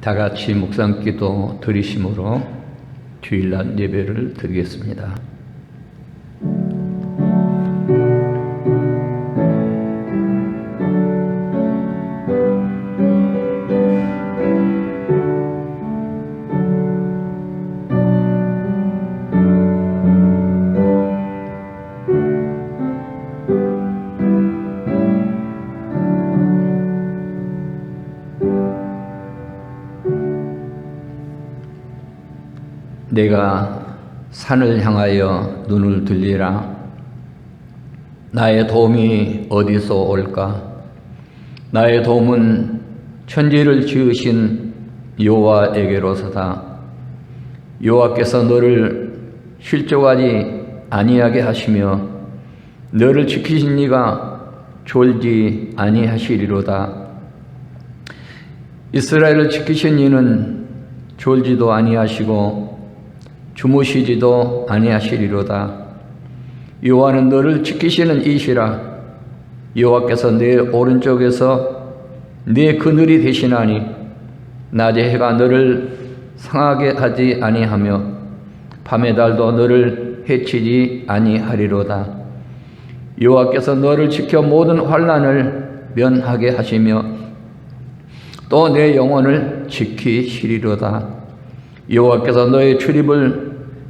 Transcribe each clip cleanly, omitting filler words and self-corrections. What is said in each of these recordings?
다 같이 묵상기도 드리심으로 주일날 예배를 드리겠습니다. 내가 산을 향하여 눈을 들리라. 나의 도움이 어디서 올까? 나의 도움은 천지를 지으신 여호와에게로서다. 여호와께서 너를 실족하지 아니하게 하시며 너를 지키신 이가 졸지 아니하시리로다. 이스라엘을 지키신 이는 졸지도 아니하시고 주무시지도 아니하시리로다. 여호와는 너를 지키시는 이시라. 여호와께서 내 오른쪽에서 내 그늘이 되시나니 낮에 해가 너를 상하게 하지 아니하며 밤의 달도 너를 해치지 아니하리로다. 여호와께서 너를 지켜 모든 환난을 면하게 하시며 또 내 영혼을 지키시리로다. 여호와께서 너의 출입을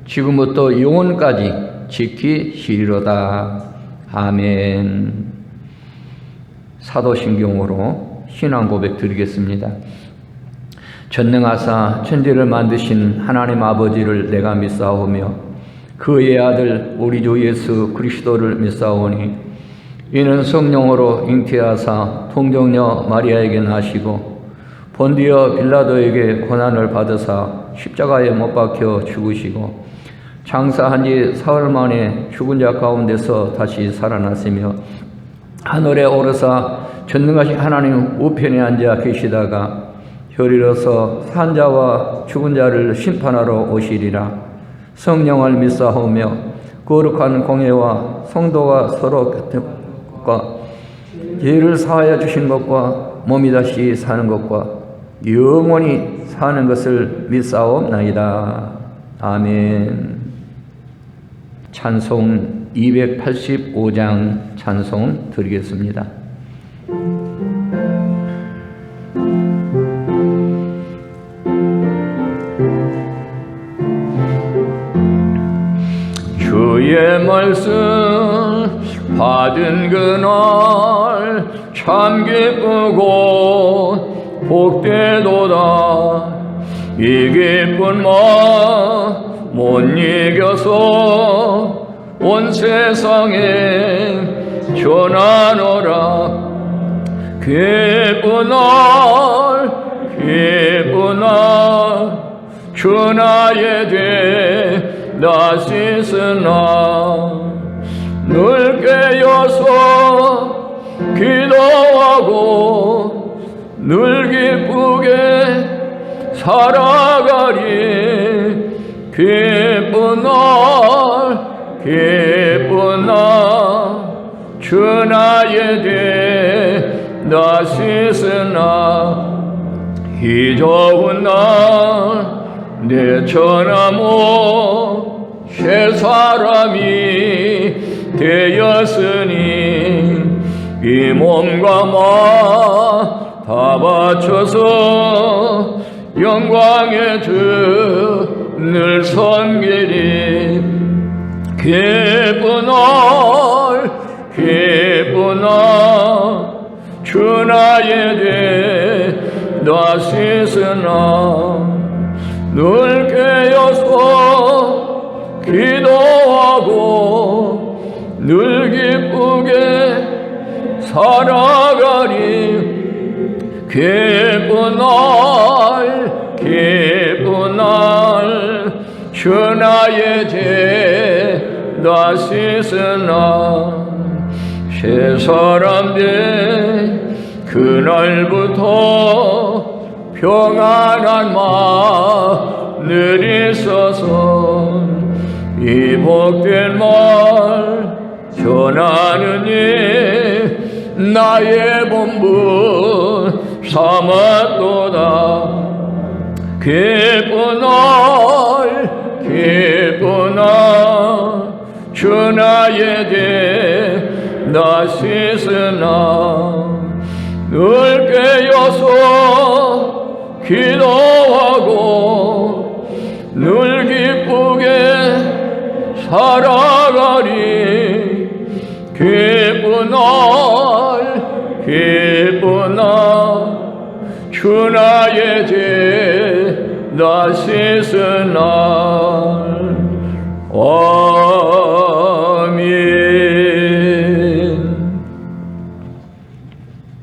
지금부터 영원까지 지키시리로다. 아멘. 사도신경으로 신앙 고백 드리겠습니다. 전능하사 천지를 만드신 하나님 아버지를 내가 믿사오며 그의 아들 우리 주 예수 그리스도를 믿사오니 이는 성령으로 잉태하사 통정녀 마리아에게 나시고 본디어 빌라도에게 고난을 받으사 십자가에 못 박혀 죽으시고 장사한 지 사흘 만에 죽은 자 가운데서 다시 살아났으며 하늘에 오르사 전능하신 하나님 우편에 앉아 계시다가 혈이로서 산 자와 죽은 자를 심판하러 오시리라. 성령을 믿사오며 거룩한 공예와 성도가 서로 곁과 죄를 사하여 주신 것과 몸이 다시 사는 것과 영원히 사는 것을 믿사옵나이다. 아멘. 찬송 285장 찬송 드리겠습니다. 주의 말씀 받은 그날 참 기쁘고 복되도다. 이 기쁜 마음 못 이겨서 온 세상에 전하노라. 기쁜 날 기쁜 날 주 나의 죄 다 씻으나 늘 깨어서 기도하고 늘 기쁘게 살아가리. 기쁜 날 기쁜 날 주 나의 죄 다 씻으나 이 좋은 날 내 천하모 새 사람이 되었으니 이 몸과 마 다 바쳐서 영광의 주 늘 섬기리. 기쁜 날 기쁜 날 주 나의 죄 다 씻으나 늘 깨어서 기도하고 늘 기쁘게 살아가리. 기쁜 날 기쁜 날 주 나의 죄 다 씻으나 새 사람 된 그날부터 평안한 마늘 있어서 이 복된 말 전하느니 나의 본분 삼았도다. 기쁜 날 주 나에게 나 씻으나 늘 깨어서 기도하고 늘 기쁘게 살아가리. 기쁜 날 주 나의 죄 다 씻은 날. 아멘.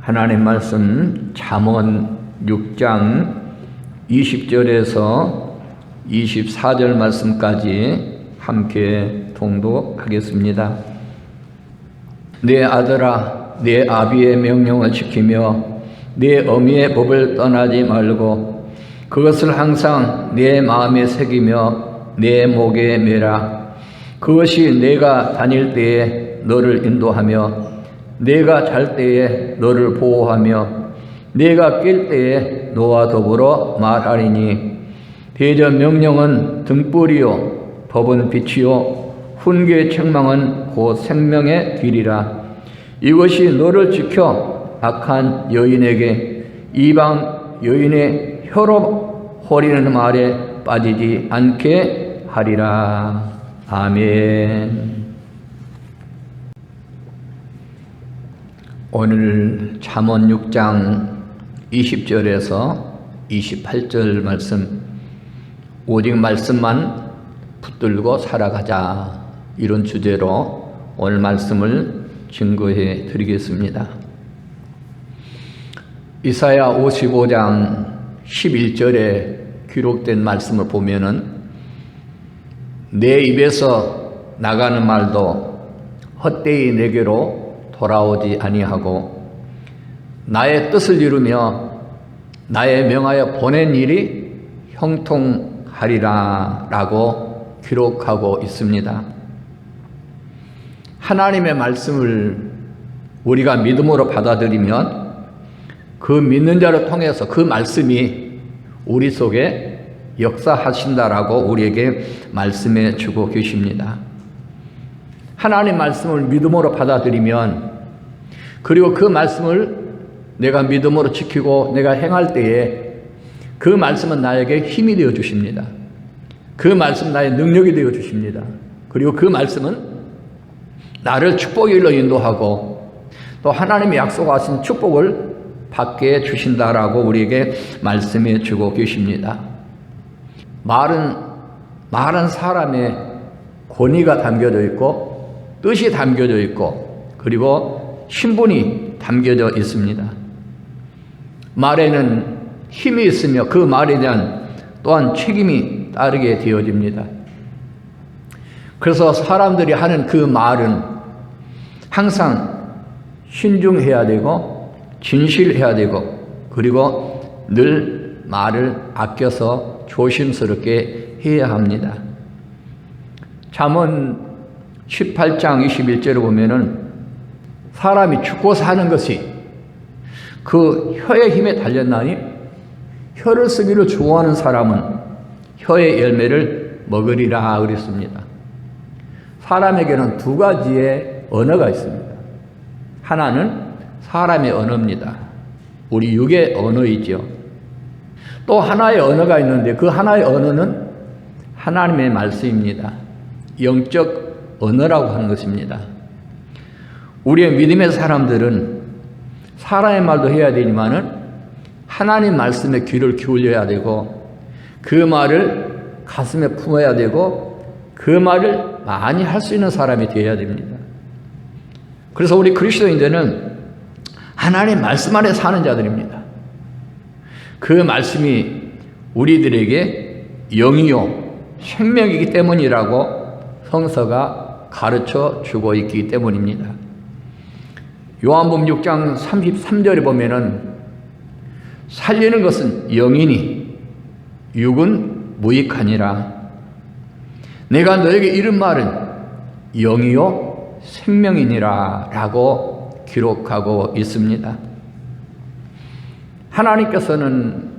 하나님 말씀 잠언 6장 20절에서 24절 말씀까지 함께 통독하겠습니다. 내 아들아, 내 아비의 명령을 지키며 내 어미의 법을 떠나지 말고 그것을 항상 내 마음에 새기며 내 목에 매라. 그것이 내가 다닐 때에 너를 인도하며 내가 잘 때에 너를 보호하며 내가 깰 때에 너와 더불어 말하리니. 대전 명령은 등불이요 법은 빛이요 훈계의 책망은 곧 생명의 길이라. 이것이 너를 지켜 악한 여인에게 이방 여인의 혀로 호리는 말에 빠지지 않게 하리라. 아멘. 오늘 잠언 6장 20절에서 28절 말씀, 오직 말씀만 붙들고 살아가자, 이런 주제로 오늘 말씀을 증거해 드리겠습니다. 이사야 55장 11절에 기록된 말씀을 보면은 내 입에서 나가는 말도 헛되이 내게로 돌아오지 아니하고 나의 뜻을 이루며 나의 명하여 보낸 일이 형통하리라 라고 기록하고 있습니다. 하나님의 말씀을 우리가 믿음으로 받아들이면 그 믿는 자를 통해서 그 말씀이 우리 속에 역사하신다라고 우리에게 말씀해 주고 계십니다. 하나님 말씀을 믿음으로 받아들이면, 그리고 그 말씀을 내가 믿음으로 지키고 내가 행할 때에 그 말씀은 나에게 힘이 되어 주십니다. 그 말씀 나의 능력이 되어 주십니다. 그리고 그 말씀은 나를 축복의 일로 인도하고 또 하나님이 약속하신 축복을 받게 주신다라고 우리에게 말씀해 주고 계십니다. 말은 사람의 권위가 담겨져 있고 뜻이 담겨져 있고 그리고 신분이 담겨져 있습니다. 말에는 힘이 있으며 그 말에 대한 또한 책임이 따르게 되어집니다. 그래서 사람들이 하는 그 말은 항상 신중해야 되고 진실해야 되고 그리고 늘 말을 아껴서 조심스럽게 해야 합니다. 잠언 18장 21절을 보면은 사람이 죽고 사는 것이 그 혀의 힘에 달렸나니 혀를 쓰기를 좋아하는 사람은 혀의 열매를 먹으리라 그랬습니다. 사람에게는 두 가지의 언어가 있습니다. 하나는 사람의 언어입니다. 우리 육의 언어이죠. 또 하나의 언어가 있는데 그 하나의 언어는 하나님의 말씀입니다. 영적 언어라고 하는 것입니다. 우리의 믿음의 사람들은 사람의 말도 해야 되지만은 하나님 말씀에 귀를 기울여야 되고 그 말을 가슴에 품어야 되고 그 말을 많이 할 수 있는 사람이 되어야 됩니다. 그래서 우리 그리스도인들은 하나님 말씀 안에 사는 자들입니다. 그 말씀이 우리들에게 영이요 생명이기 때문이라고 성서가 가르쳐 주고 있기 때문입니다. 요한복음 6장 33절에 보면은 살리는 것은 영이니 육은 무익하니라. 내가 너에게 이른 말은 영이요 생명이니라 라고 기록하고 있습니다. 하나님께서는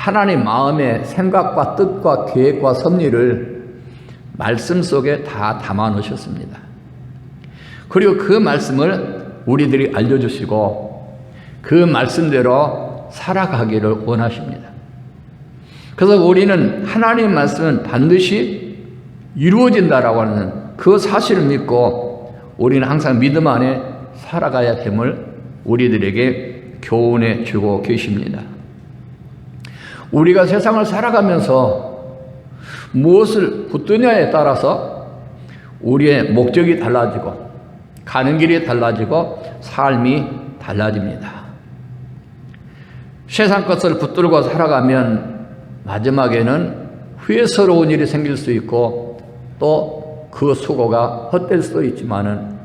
하나님 마음의 생각과 뜻과 계획과 섭리를 말씀 속에 다 담아 놓으셨습니다. 그리고 그 말씀을 우리들이 알려주시고 그 말씀대로 살아가기를 원하십니다. 그래서 우리는 하나님의 말씀은 반드시 이루어진다라고 하는 그 사실을 믿고 우리는 항상 믿음 안에 살아가야 됨을 우리들에게 교훈해 주고 계십니다. 우리가 세상을 살아가면서 무엇을 붙드냐에 따라서 우리의 목적이 달라지고 가는 길이 달라지고 삶이 달라집니다. 세상 것을 붙들고 살아가면 마지막에는 후회스러운 일이 생길 수 있고 또 그 수고가 헛될 수도 있지만은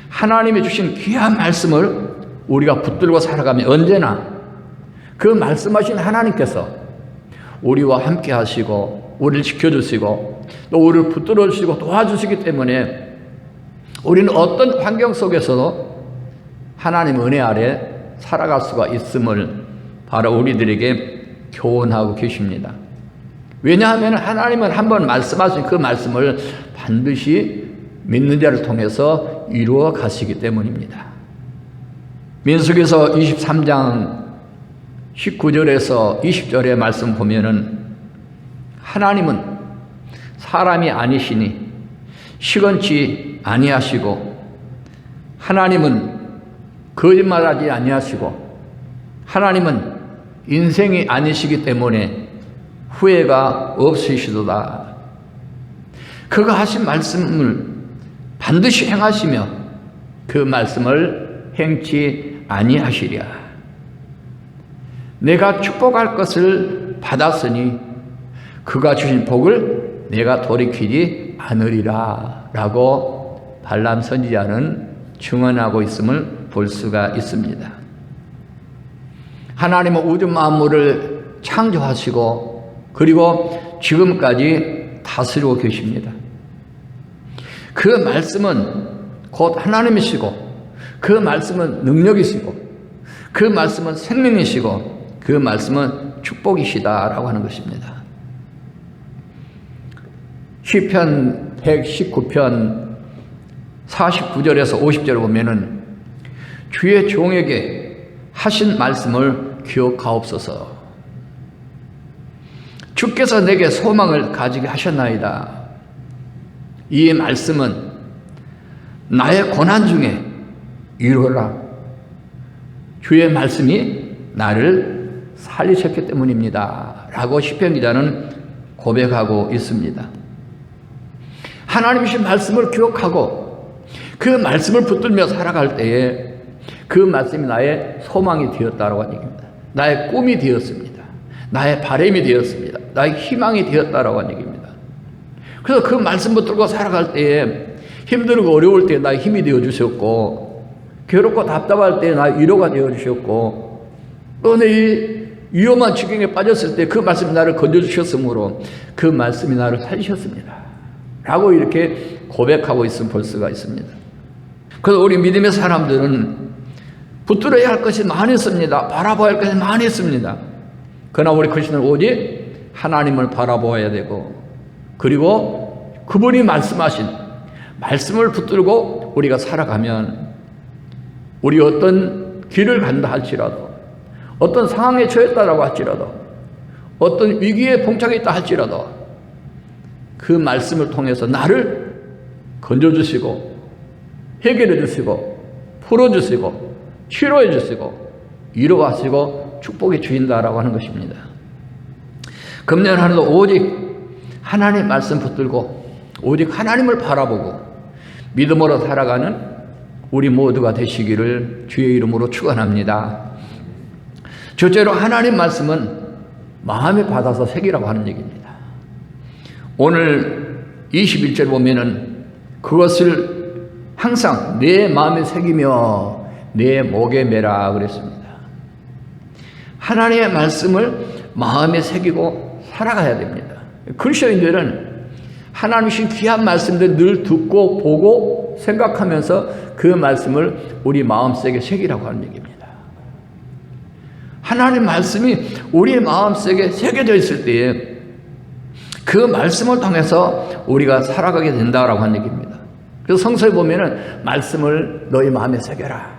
하나님이 주신 귀한 말씀을 우리가 붙들고 살아가면 언제나 그 말씀하신 하나님께서 우리와 함께 하시고 우리를 지켜주시고 또 우리를 붙들어 주시고 도와주시기 때문에 우리는 어떤 환경 속에서도 하나님 은혜 아래 살아갈 수가 있음을 바로 우리들에게 교훈하고 계십니다. 왜냐하면 하나님은 한번 말씀하신 그 말씀을 반드시 믿는 자를 통해서 이루어 가시기 때문입니다. 민수기서 23장 19절에서 20절의 말씀 보면은 하나님은 사람이 아니시니 시건치 아니하시고 하나님은 거짓말하지 아니하시고 하나님은 인생이 아니시기 때문에 후회가 없으시도다. 그가 하신 말씀을 반드시 행하시며 그 말씀을 행치 아니하시랴. 내가 축복할 것을 받았으니 그가 주신 복을 내가 돌이키지 않으리라 라고 발람 선지자는 증언하고 있음을 볼 수가 있습니다. 하나님은 우주 만물을 창조하시고 그리고 지금까지 다스리고 계십니다. 그 말씀은 곧 하나님이시고 그 말씀은 능력이시고 그 말씀은 생명이시고 그 말씀은 축복이시다라고 하는 것입니다. 시편 119편 49절에서 50절을 보면은 주의 종에게 하신 말씀을 기억하옵소서. 주께서 내게 소망을 가지게 하셨나이다. 이 말씀은 나의 고난 중에 이루어라. 주의 말씀이 나를 살리셨기 때문입니다. 라고 시편 기자는 고백하고 있습니다. 하나님이신 말씀을 기억하고 그 말씀을 붙들며 살아갈 때에 그 말씀이 나의 소망이 되었다라고 하는 얘기입니다. 나의 꿈이 되었습니다. 나의 바람이 되었습니다. 나의 희망이 되었다라고 하는 얘기입니다. 그래서 그 말씀 붙들고 살아갈 때에 힘들고 어려울 때 나의 힘이 되어주셨고 괴롭고 답답할 때 나의 위로가 되어주셨고 또 내 위험한 지경에 빠졌을 때 그 말씀이 나를 건져주셨으므로 그 말씀이 나를 살리셨습니다. 라고 이렇게 고백하고 있음을 볼 수가 있습니다. 그래서 우리 믿음의 사람들은 붙들어야 할 것이 많이 있습니다. 바라봐야 할 것이 많이 있습니다. 그러나 우리 크리스천은 오직 하나님을 바라보아야 되고 그리고 그분이 말씀하신 말씀을 붙들고 우리가 살아가면 우리 어떤 길을 간다 할지라도 어떤 상황에 처했다라고 할지라도 어떤 위기에 봉착해 있다 할지라도 그 말씀을 통해서 나를 건져주시고 해결해 주시고 풀어주시고 치료해 주시고 위로하시고 축복해 주신다라고 하는 것입니다. 금년 한 해도 오직 하나님 말씀 붙들고 오직 하나님을 바라보고 믿음으로 살아가는 우리 모두가 되시기를 주의 이름으로 축원합니다. 첫째로 하나님 말씀은 마음에 받아서 새기라고 하는 얘기입니다. 오늘 21절 보면은 그것을 항상 내 마음에 새기며 내 목에 매라 그랬습니다. 하나님의 말씀을 마음에 새기고 살아가야 됩니다. 그리스도인들은 하나님이신 귀한 말씀들 늘 듣고 보고 생각하면서 그 말씀을 우리 마음속에 새기라고 하는 얘기입니다. 하나님 말씀이 우리의 마음속에 새겨져 있을 때에 그 말씀을 통해서 우리가 살아가게 된다라고 하는 얘기입니다. 그래서 성서에 보면은 말씀을 너희 마음에 새겨라,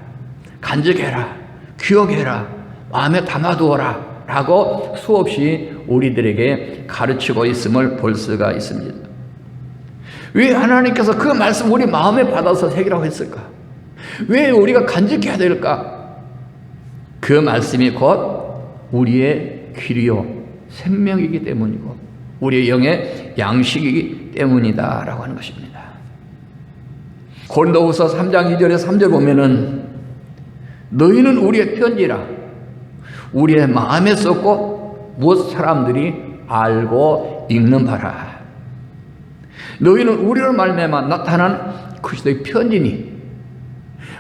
간직해라, 기억해라, 마음에 담아두어라 라고 수없이 우리들에게 가르치고 있음을 볼 수가 있습니다. 왜 하나님께서 그 말씀 우리 마음에 받아서 새기라고 했을까? 왜 우리가 간직해야 될까? 그 말씀이 곧 우리의 길이요 생명이기 때문이고 우리의 영의 양식이기 때문이다 라고 하는 것입니다. 고린도후서 3장 2절에 3절 보면은 너희는 우리의 편지라 우리의 마음에 썼고 무엇 사람들이 알고 읽는 바라. 너희는 우리로 말미암아 나타난 그리스도의 편지니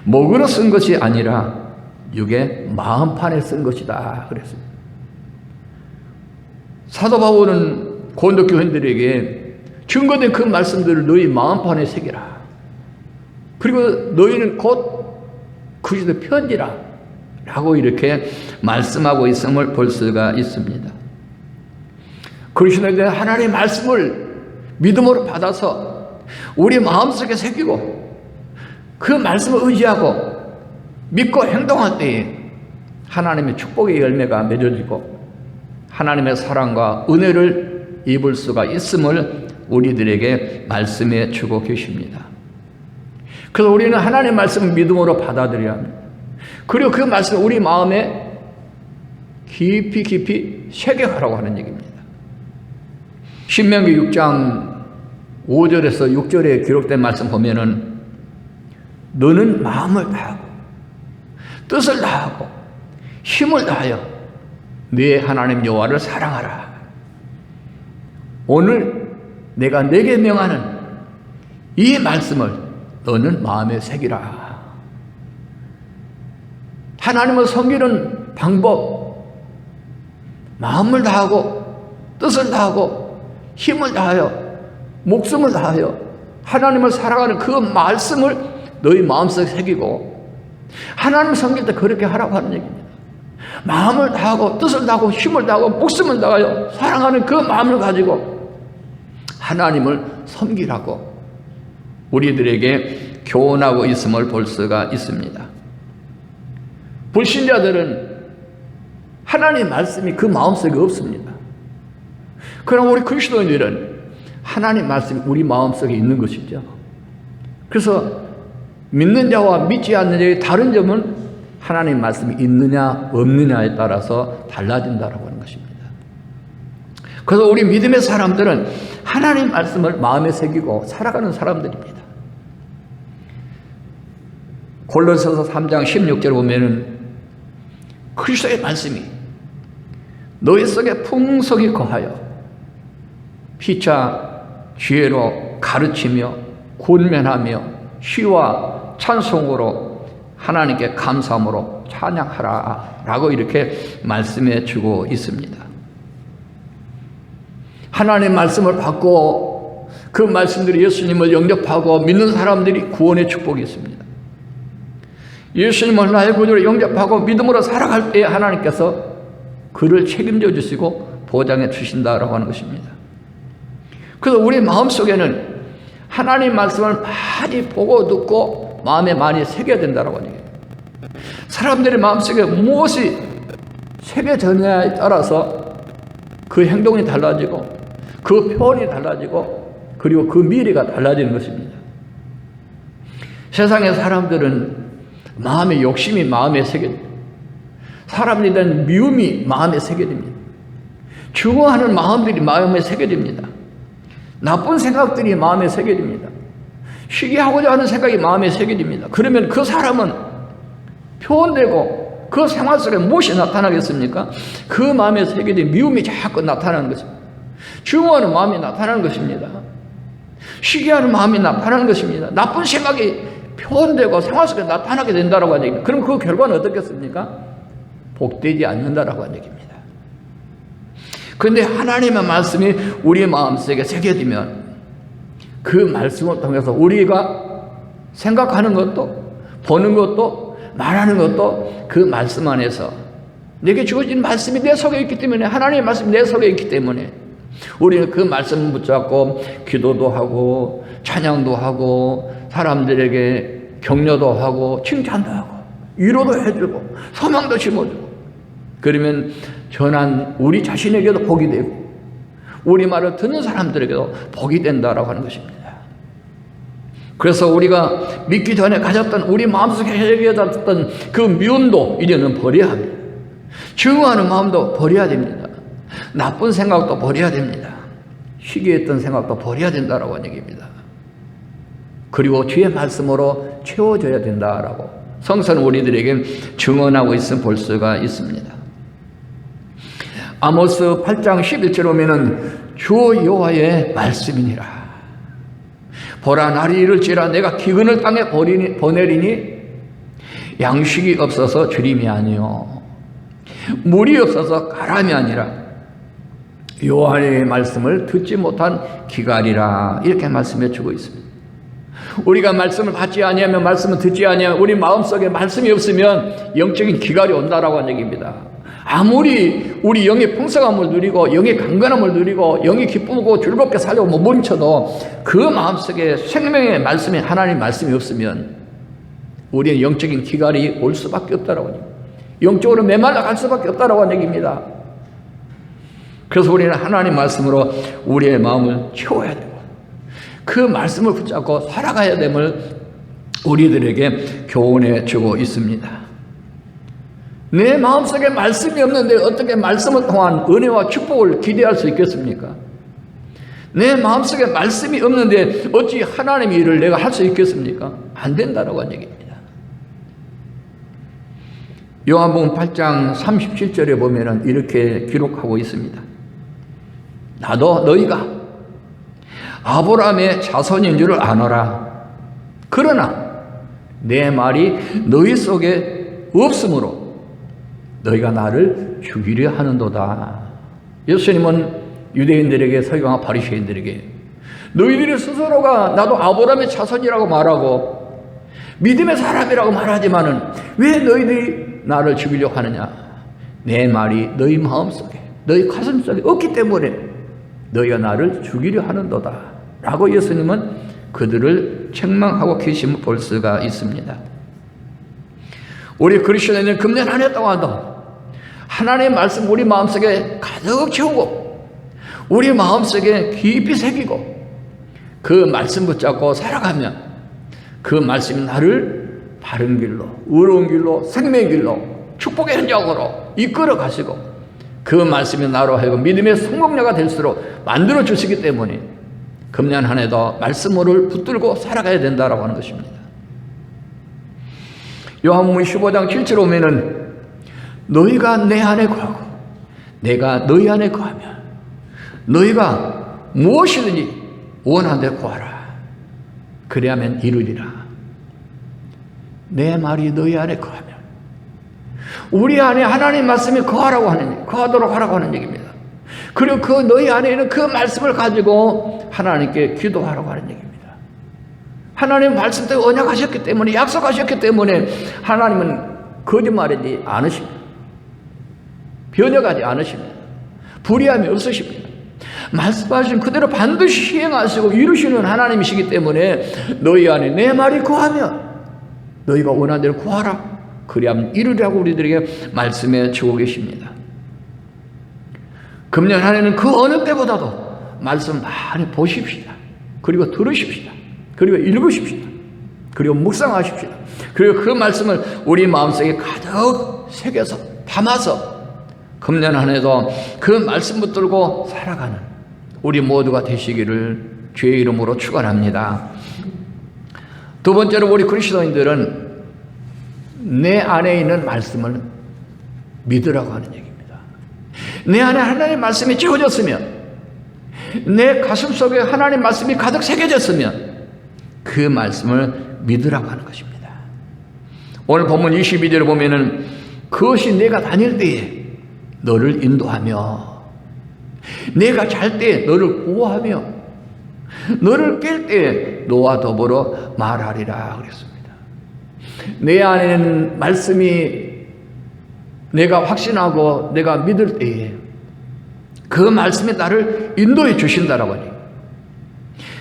목으로 쓴 것이 아니라 육의 마음판에 쓴 것이다 그랬습니다. 사도 바울은 고린도 교인들에게 증거된 그 말씀들을 너희 마음판에 새기라. 그리고 너희는 곧 그리스도의 편지라 라고 이렇게 말씀하고 있음을 볼 수가 있습니다. 그리스도에 대한 하나님의 말씀을 믿음으로 받아서 우리 마음속에 새기고 그 말씀을 의지하고 믿고 행동할 때에 하나님의 축복의 열매가 맺어지고 하나님의 사랑과 은혜를 입을 수가 있음을 우리들에게 말씀해 주고 계십니다. 그래서 우리는 하나님의 말씀을 믿음으로 받아들여야 합니다. 그리고 그 말씀을 우리 마음에 깊이 새겨가라고 하는 얘기입니다. 신명기 6장 5절에서 6절에 기록된 말씀 보면은 너는 마음을 다하고 뜻을 다하고 힘을 다하여 네 하나님 여호와를 사랑하라. 오늘 내가 내게 명하는 이 말씀을 너는 마음에 새기라. 하나님을 섬기는 방법, 마음을 다하고 뜻을 다하고 힘을 다하여 목숨을 다하여 하나님을 사랑하는 그 말씀을 너희 마음속에 새기고 하나님 섬길 때 그렇게 하라고 하는 얘기입니다. 마음을 다하고 뜻을 다하고 힘을 다하고 목숨을 다하여 사랑하는 그 마음을 가지고 하나님을 섬기라고 우리들에게 교훈하고 있음을 볼 수가 있습니다. 불신자들은 하나님의 말씀이 그 마음속에 없습니다. 그럼 우리 그리스도인들은 하나님의 말씀이 우리 마음속에 있는 것이죠. 그래서 믿는 자와 믿지 않는 자의 다른 점은 하나님의 말씀이 있느냐 없느냐에 따라서 달라진다고 하는 것입니다. 그래서 우리 믿음의 사람들은 하나님의 말씀을 마음에 새기고 살아가는 사람들입니다. 골로새서 3장 16절 보면은 그리스도의 말씀이 너희 속에 풍성히 거하여 피차 지혜로 가르치며 권면하며 시와 찬송으로 하나님께 감사함으로 찬양하라 라고 이렇게 말씀해 주고 있습니다. 하나님의 말씀을 받고 그 말씀들이 예수님을 영접하고 믿는 사람들이 구원의 축복이 있습니다. 예수님을 나의 구주로 영접하고 믿음으로 살아갈 때 하나님께서 그를 책임져 주시고 보장해 주신다라고 하는 것입니다. 그래서 우리 마음속에는 하나님 말씀을 많이 보고 듣고 마음에 많이 새겨야 된다고 하는 얘기예요. 사람들의 마음속에 무엇이 새겨졌냐에 따라서 그 행동이 달라지고 그 표현이 달라지고 그리고 그 미래가 달라지는 것입니다. 세상의 사람들은 마음의 욕심이 마음에 새겨집니다. 사람들에 대한 미움이 마음에 새겨집니다. 증오하는 마음들이 마음에 새겨집니다. 나쁜 생각들이 마음에 새겨집니다. 시기하고자 하는 생각이 마음에 새겨집니다. 그러면 그 사람은 표현되고 그 생활 속에 무엇이 나타나겠습니까? 그 마음에 새겨진 미움이 자꾸 나타나는 것입니다. 증오하는 마음이 나타나는 것입니다. 시기하는 마음이 나타나는 것입니다. 나쁜 생각이 표현되고 생활 속에 나타나게 된다고 하는 얘기입니다. 그럼 그 결과는 어떻겠습니까? 복되지 않는다라고 하는 얘기입니다. 그런데 하나님의 말씀이 우리 마음속에 새겨지면 그 말씀을 통해서 우리가 생각하는 것도 보는 것도 말하는 것도 그 말씀 안에서 내게 주어진 말씀이 내 속에 있기 때문에, 하나님의 말씀이 내 속에 있기 때문에 우리는 그 말씀을 붙잡고 기도도 하고 찬양도 하고 사람들에게 격려도 하고 칭찬도 하고 위로도 해주고 소망도 심어주고, 그러면 전한 우리 자신에게도 복이 되고 우리 말을 듣는 사람들에게도 복이 된다라고 하는 것입니다. 그래서 우리가 믿기 전에 가졌던 우리 마음속에 해결했던 그 미움도 이제는 버려야 합니다. 증오하는 마음도 버려야 됩니다. 나쁜 생각도 버려야 됩니다. 시기했던 생각도 버려야 된다라고 하는 얘기입니다. 그리고 주의 말씀으로 채워져야 된다라고 성서는 우리들에게 증언하고 있음 볼 수가 있습니다. 아모스 8장 11절 보면은 주 여호와의 말씀이니라. 보라, 날이 이를지라 내가 기근을 땅에 보내리니 양식이 없어서 주림이 아니요 물이 없어서 가람이 아니라 여호와의 말씀을 듣지 못한 기갈이라, 이렇게 말씀해 주고 있습니다. 우리가 말씀을 받지 아니하면, 말씀을 듣지 아니하면, 우리 마음속에 말씀이 없으면 영적인 기갈이 온다라고 하는 얘기입니다. 아무리 우리 영의 풍성함을 누리고 영의 강건함을 누리고 영이 기쁘고 즐겁게 살려고 몸부림쳐도 그 마음속에 생명의 말씀이, 하나님의 말씀이 없으면 우리의 영적인 기갈이 올 수밖에 없다라고 합니다. 영적으로 메말라 갈 수밖에 없다라고 하는 얘기입니다. 그래서 우리는 하나님 말씀으로 우리의 마음을 채워야 되고 그 말씀을 붙잡고 살아가야 됨을 우리들에게 교훈해 주고 있습니다. 내 마음속에 말씀이 없는데 어떻게 말씀을 통한 은혜와 축복을 기대할 수 있겠습니까? 내 마음속에 말씀이 없는데 어찌 하나님의 일을 내가 할 수 있겠습니까? 안 된다라고 하는 얘기입니다. 요한복음 8장 37절에 보면은 이렇게 기록하고 있습니다. 나도 너희가 아브라함의 자손인 줄을 아노라. 그러나 내 말이 너희 속에 없으므로 너희가 나를 죽이려 하는도다. 예수님은 유대인들에게, 서기관과 바리새인들에게 너희들이 스스로가 나도 아브라함의 자손이라고 말하고 믿음의 사람이라고 말하지만은 왜 너희들이 나를 죽이려고 하느냐? 내 말이 너희 마음속에, 너희 가슴속에 없기 때문에 너희가 나를 죽이려 하는도다 라고 예수님은 그들을 책망하고 계심을 볼 수가 있습니다. 우리 그리스도인은 금년 한 해 동안도 하나님의 말씀 우리 마음속에 가득 채우고 우리 마음속에 깊이 새기고 그 말씀 붙잡고 살아가면 그 말씀이 나를 바른 길로, 의로운 길로, 생명의 길로, 축복의 현장으로 이끌어 가시고 그 말씀이 나로 하여금 믿음의 성공자가 될수록 만들어 주시기 때문에 금년 한 해도 말씀을 붙들고 살아가야 된다라고 하는 것입니다. 요한복음 15장 7절 오면은 너희가 내 안에 거하고 내가 너희 안에 거하면 너희가 무엇이든지 원하는 데 구하라. 그리하면 이루리라. 내 말이 너희 안에 거하면, 우리 안에 하나님 말씀이 거하도록 하라고 하는 얘기입니다. 그리고 그 너희 안에 있는 그 말씀을 가지고 하나님께 기도하라고 하는 얘기입니다. 하나님 말씀 때문에 언약하셨기 때문에, 약속하셨기 때문에 하나님은 거짓말하지 않으십니다. 변혁하지 않으십니다. 불의함이 없으십니다. 말씀하신 그대로 반드시 시행하시고 이루시는 하나님이시기 때문에 너희 안에 내 말이 거하면 너희가 원하는 대로 구하라. 그리하면 이루리라고 우리들에게 말씀해 주고 계십니다. 금년 한 해는 그 어느 때보다도 말씀 많이 보십시다. 그리고 들으십시다. 그리고 읽으십시다. 그리고 묵상하십시다. 그리고 그 말씀을 우리 마음속에 가득 새겨서 담아서 금년 한 해도 그 말씀 붙들고 살아가는 우리 모두가 되시기를 주의 이름으로 축원합니다. 두 번째로 우리 그리스도인들은 내 안에 있는 말씀을 믿으라고 하는 얘기입니다. 내 안에 하나님의 말씀이 채워졌으면, 내 가슴 속에 하나님의 말씀이 가득 새겨졌으면 그 말씀을 믿으라고 하는 것입니다. 오늘 본문 22절을 보면은 그것이 내가 다닐 때에 너를 인도하며 내가 잘 때 너를 보호하며 너를 깰 때에 너와 더불어 말하리라 그랬습니다. 내 안에는 말씀이 내가 확신하고 내가 믿을 때에 그 말씀이 나를 인도해 주신다라고 하니,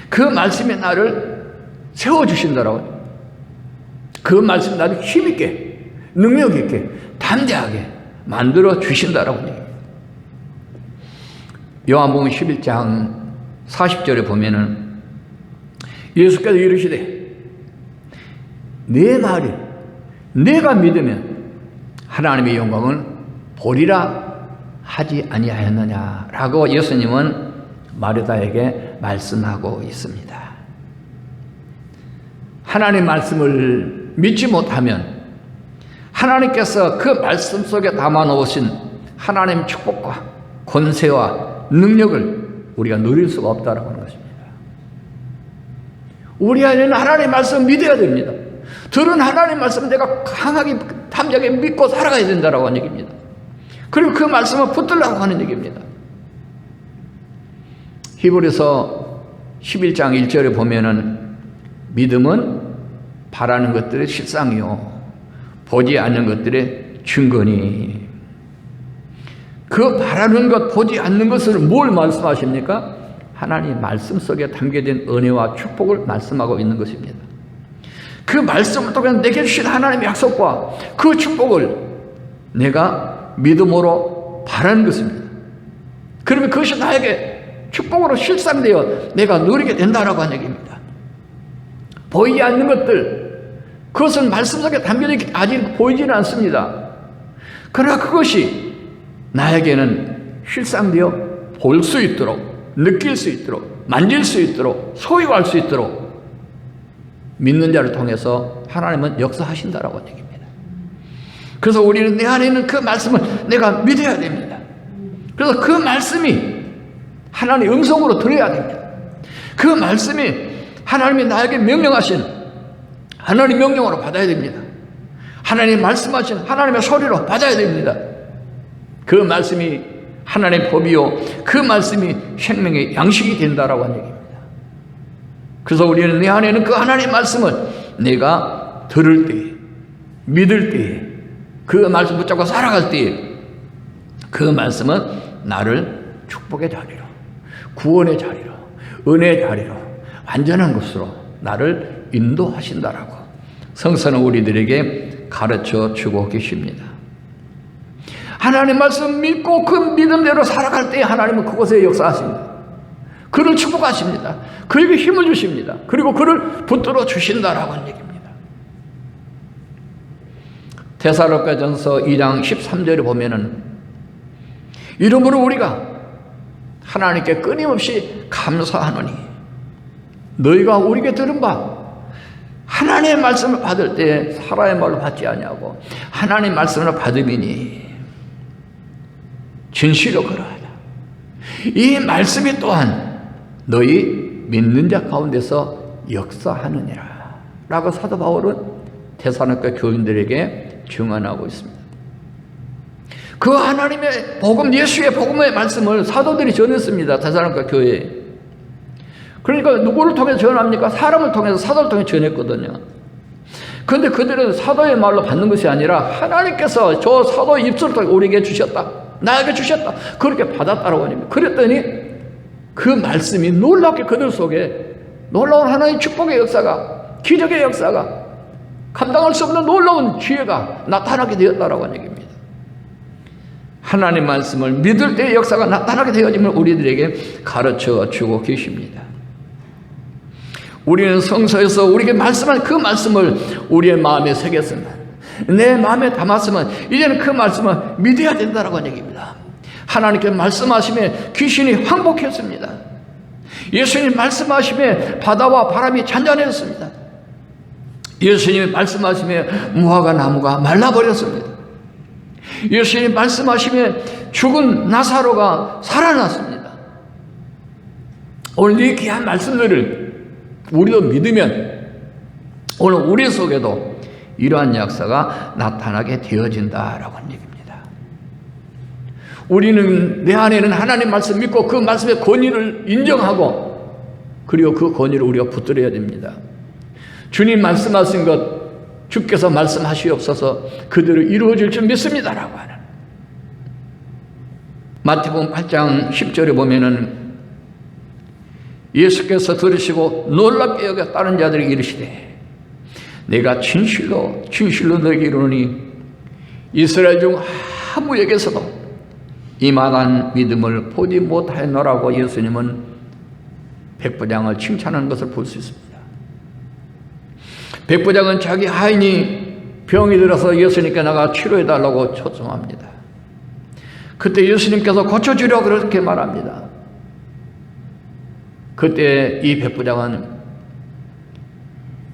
그 말씀이 나를 세워주신다라고 하니, 그 말씀이 나를 힘있게 능력있게 담대하게 만들어 주신다라고 하니. 요한복음 11장 40절에 보면은 예수께서 이르시되 내 말이 내가 믿으면 하나님의 영광은 보리라 하지 아니하였느냐라고 예수님은 마르다에게 말씀하고 있습니다. 하나님의 말씀을 믿지 못하면 하나님께서 그 말씀 속에 담아 놓으신 하나님의 축복과 권세와 능력을 우리가 누릴 수가 없다라고 하는 것입니다. 우리 안에는 하나님의 말씀을 믿어야 됩니다. 들은 하나님의 말씀을 내가 강하게 담대하게 믿고 살아가야 된다라고 하는 얘기입니다. 그리고 그 말씀을 붙들라고 하는 얘기입니다. 히브리서 11장 1절에 보면은 믿음은 바라는 것들의 실상이요 보지 않는 것들의 증거니. 그 바라는 것, 보지 않는 것을 뭘 말씀하십니까? 하나님 말씀 속에 담겨진 은혜와 축복을 말씀하고 있는 것입니다. 그 말씀을 통해 내게 주신 하나님의 약속과 그 축복을 내가 믿음으로 바라는 것입니다. 그러면 그것이 나에게 축복으로 실상되어 내가 누리게 된다라고 하는 얘기입니다. 보이지 않는 것들, 그것은 말씀 속에 담겨있기 아직 보이지는 않습니다. 그러나 그것이 나에게는 실상되어 볼 수 있도록, 느낄 수 있도록, 만질 수 있도록, 소유할 수 있도록 믿는 자를 통해서 하나님은 역사하신다라고 하는 얘기입니다. 그래서 우리는 내 안에 있는 그 말씀을 내가 믿어야 됩니다. 그래서 그 말씀이 하나님의 음성으로 들어야 됩니다. 그 말씀이 하나님이 나에게 명령하신 하나님의 명령으로 받아야 됩니다. 하나님이 말씀하신 하나님의 소리로 받아야 됩니다. 그 말씀이 하나님의 법이요 그 말씀이 생명의 양식이 된다라고 하는 얘기입니다. 그래서 우리는 내 안에는 그 하나님의 말씀을 내가 들을 때에, 믿을 때에, 그 말씀 붙잡고 살아갈 때에 그 말씀은 나를 축복의 자리로, 구원의 자리로, 은혜의 자리로, 완전한 것으로 나를 인도하신다라고 성서는 우리들에게 가르쳐 주고 계십니다. 하나님 말씀 믿고 그 믿음대로 살아갈 때 하나님은 그곳에 역사하십니다. 그를 축복하십니다. 그에게 힘을 주십니다. 그리고 그를 붙들어 주신다라고 하는 얘기입니다. 데살로니가전서 2장 13절에 보면은 이러므로 우리가 하나님께 끊임없이 감사하노니 너희가 우리에게 들은 바 하나님의 말씀을 받을 때 사람의 말로 받지 아니하고 하나님의 말씀을 받음이니 진실로 그러하다. 이 말씀이 또한 너희 믿는 자 가운데서 역사하느니라 라고 사도 바울은 데살로니가 교인들에게 증언하고 있습니다. 그 하나님의 복음, 예수의 복음의 말씀을 사도들이 전했습니다. 데살로니가 교회에. 그러니까 누구를 통해서 전합니까? 사람을 통해서, 사도를 통해서 전했거든요. 그런데 그들은 사도의 말로 받는 것이 아니라 하나님께서 저 사도의 입술을 통해 우리에게 주셨다, 나에게 주셨다, 그렇게 받았다라고 합니다. 그랬더니 그 말씀이 놀랍게 그들 속에 놀라운 하나님의 축복의 역사가, 기적의 역사가, 감당할 수 없는 놀라운 지혜가 나타나게 되었다라고 하는 얘기입니다. 하나님의 말씀을 믿을 때의 역사가 나타나게 되어짐을 우리들에게 가르쳐 주고 계십니다. 우리는 성서에서 우리에게 말씀한 그 말씀을 우리의 마음에 새겼으면, 내 마음에 담았으면 이제는 그 말씀을 믿어야 된다라고 하는 얘기입니다. 하나님께 말씀하심에 귀신이 항복했습니다. 예수님 말씀하심에 바다와 바람이 잔잔해졌습니다. 예수님이 말씀하심에 무화과 나무가 말라버렸습니다. 예수님 말씀하심에 죽은 나사로가 살아났습니다. 오늘 이 귀한 말씀들을 우리도 믿으면 오늘 우리 속에도 이러한 역사가 나타나게 되어진다라고 하는 얘기입니다. 우리는 내 안에는 하나님 말씀 믿고 그 말씀의 권위를 인정하고 그리고 그 권위를 우리가 붙들어야 됩니다. 주님 말씀하신 것 주께서 말씀하시옵소서 그들을 이루어질 줄 믿습니다라고 하는 마태복음 8장 10절에 보면은 예수께서 들으시고 놀랍게 여겨 다른 자들이 이르시되 내가 진실로 너에게 이르노니 이스라엘 중 아무에게서도 이만한 믿음을 보지 못하였노라고 예수님은 백부장을 칭찬하는 것을 볼 수 있습니다. 백부장은 자기 하인이 병이 들어서 예수님께 나가 치료해달라고 초청합니다. 그때 예수님께서 고쳐주려고 그렇게 말합니다. 그때 이 백부장은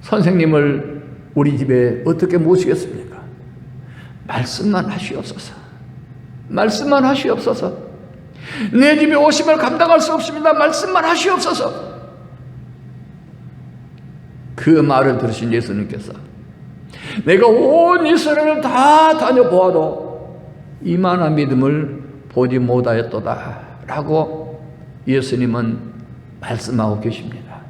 선생님을 우리 집에 어떻게 모시겠습니까? 말씀만 하시옵소서. 말씀만 하시옵소서. 내 집에 오시면 감당할 수 없습니다. 말씀만 하시옵소서. 그 말을 들으신 예수님께서 내가 온 이스라엘을 다 다녀보아도 이만한 믿음을 보지 못하였도다 라고 예수님은 말씀하고 계십니다.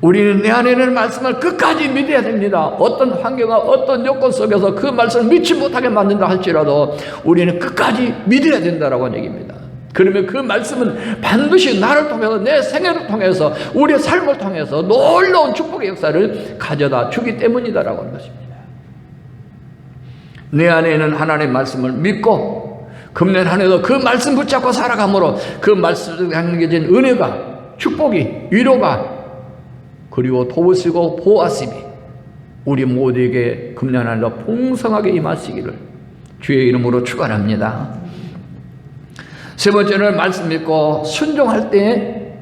우리는 내 안에 있는 말씀을 끝까지 믿어야 됩니다. 어떤 환경과 어떤 요건 속에서 그 말씀을 믿지 못하게 만든다 할지라도 우리는 끝까지 믿어야 된다라고 하는 얘기입니다. 그러면 그 말씀은 반드시 나를 통해서 내 생애를 통해서 우리의 삶을 통해서 놀라운 축복의 역사를 가져다 주기 때문이다라고 하는 것입니다. 내 안에 있는 하나님의 말씀을 믿고 금년 한 해도 그 말씀 붙잡고 살아감으로 그 말씀에 담겨진 은혜가 축복이 위로가 그리고 도우시고 보호하심이 우리 모두에게 금년 한 해도 풍성하게 임하시기를 주의 이름으로 축원합니다. 세 번째는 말씀 믿고 순종할 때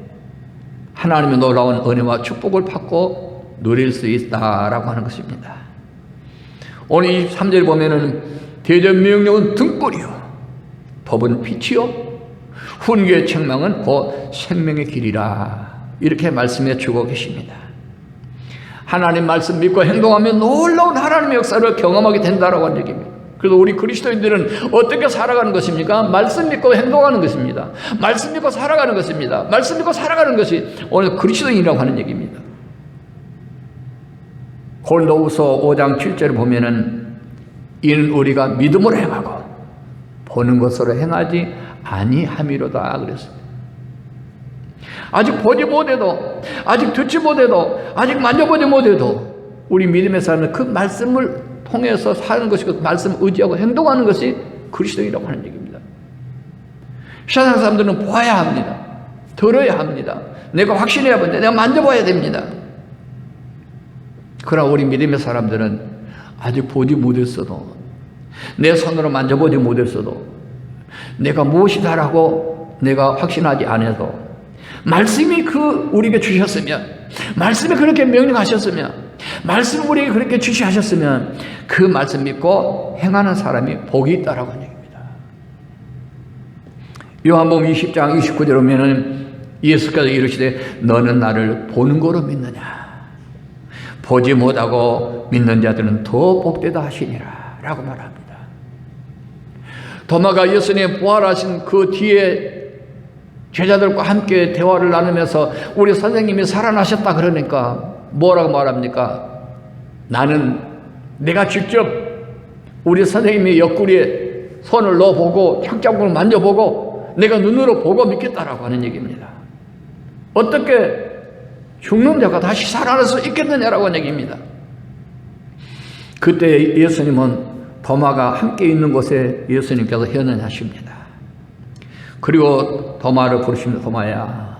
하나님의 놀라운 은혜와 축복을 받고 누릴 수 있다라고 하는 것입니다. 오늘 23절 보면은 대전 명령은 등불이요 법은 빛이요 훈계의 책망은 곧 생명의 길이라 이렇게 말씀해 주고 계십니다. 하나님 말씀 믿고 행동하면 놀라운 하나님의 역사를 경험하게 된다라고 하는 얘기입니다. 그래서 우리 그리스도인들은 어떻게 살아가는 것입니까? 말씀 믿고 행동하는 것입니다. 말씀 믿고 살아가는 것입니다. 말씀 믿고 살아가는 것이 오늘 그리스도인이라고 하는 얘기입니다. 고린도후서 5장 7절을 보면은 이는 우리가 믿음으로 행하고 보는 것으로 행하지 아니함이로다 그랬습니다. 아직 보지 못해도 아직 듣지 못해도 아직 만져보지 못해도 우리 믿음의 삶은 그 말씀을 통해서 사는 것이고 말씀을 의지하고 행동하는 것이 그리스도인이라고 하는 얘기입니다. 세상 사람들은 보아야 합니다. 들어야 합니다. 내가 확신해야 합니다. 내가 만져봐야 됩니다. 그러나 우리 믿음의 사람들은 아직 보지 못했어도 내 손으로 만져보지 못했어도 내가 무엇이다라고 내가 확신하지 않아도 말씀이 우리에게 주셨으면 말씀이 그렇게 명령하셨으면 말씀을 우리에게 그렇게 지시하셨으면 그 말씀 믿고 행하는 사람이 복이 있다라고 하는 얘기입니다. 요한복음 20장 29절에 보면은 예수께서 이르시되 너는 나를 보는 거로 믿느냐 보지 못하고 믿는 자들은 더 복되다 하시니라 라고 말합니다. 도마가 예수님 부활하신 그 뒤에 제자들과 함께 대화를 나누면서 우리 선생님이 살아나셨다 그러니까 뭐라고 말합니까? 나는 내가 직접 우리 선생님의 옆구리에 손을 넣어보고 창자국을 만져보고 내가 눈으로 보고 믿겠다라고 하는 얘기입니다. 어떻게 죽는 자가 다시 살아날 수 있겠느냐라고 하는 얘기입니다. 그때 예수님은 도마가 함께 있는 곳에 예수님께서 현현하십니다. 그리고 도마를 부르시면 도마야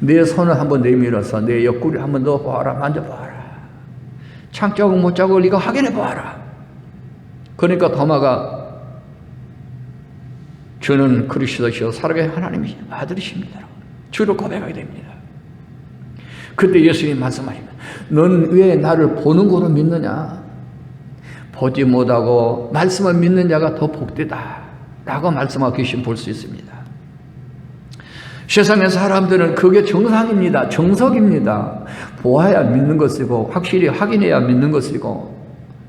내 손을 한번 내밀어서 내 옆구리를 한번 넣어보아라 만져보아라 창자국 못자국을 네가 확인해보아라. 그러니까 도마가 주는 그리스도시요 살아계신 하나님의 아들이십니다 주를 고백하게 됩니다. 그때 예수님이 말씀하십니다. 넌 왜 나를 보는 거로 믿느냐? 보지 못하고 말씀을 믿는 자가 더 복되다 라고 말씀하고 계신 볼 수 있습니다. 세상의 사람들은 그게 정상입니다. 정석입니다. 보아야 믿는 것이고 확실히 확인해야 믿는 것이고